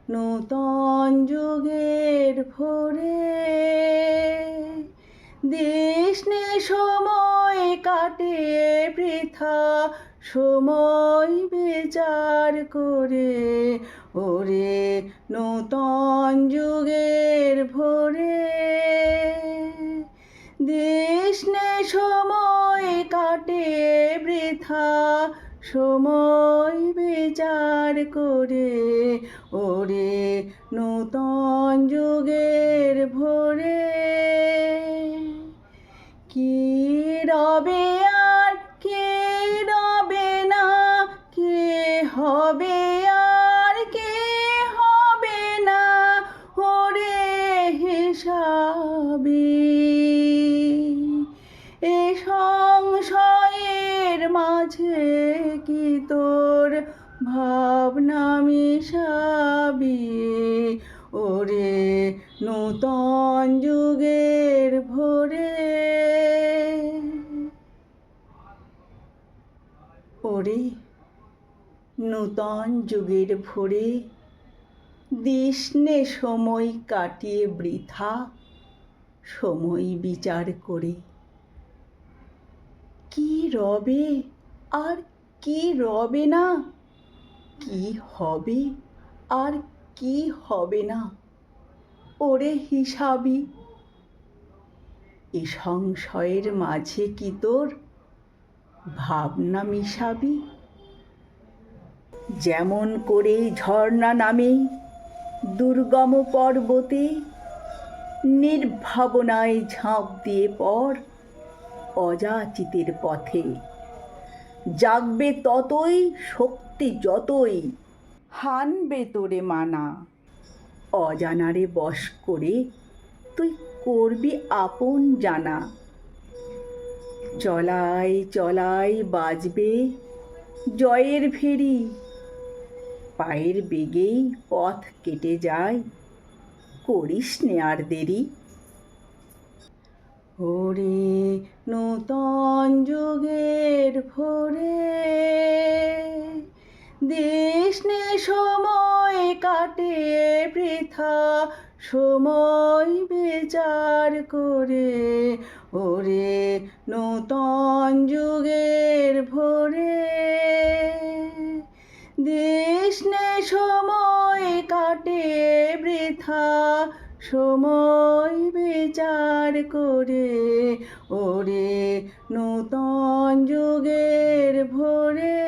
নূতন যুগের ভোরে দিস নে সময় কাটে বৃথা, সময় বিচার করে। ওরে নূতন যুগের ভোরে দিস নে সময় কাটে বৃথা, সময় বিচার করে। ওরে নূতন যুগের ভোরে কি রবে আর কে রবে না, কে হবে আর কে হবে না, ওরে হিসাবি। এ সংশয়ের মাঝে কি তোর ভাবনা মিশাবি। ওরে নূতন যুগের ভোরে, ওরে নূতন যুগের ভোরে দিস নে সময় কাটিয়ে বৃথা, সময় বিচার করে। কি রবে আর কি রবে না, কি হবে আর কি হবে না, ওরে হিসাবি। এ সংশয়ের মাঝে কি তোর ভাবনা মিশাবি। যেমন করে ঝর্ণা নামে দুর্গম পর্বতে, নির্ভাবনায় ঝাঁপ দিয়ে পর অযাচিতের পথে। জাগবে ততই শক্তি যতই, হানবে তোরে মানা। অজানারে বশ করে তুই করবি আপন জানা। চলাই চলাই বাজবে জয়ের ভেরি, পায়ের বেগেই পথ কেটে যায়, করিস নে আর দেরি। ওরে নূতন যুগের ভোরে দিস নে সময় কাটে বৃথা, সময় বিচার করে। ওরে নূতন যুগের ভোরে দিস নে সময় কাটে বৃথা, সময় বিচার করে। ওরে নূতন যুগের ভোরে।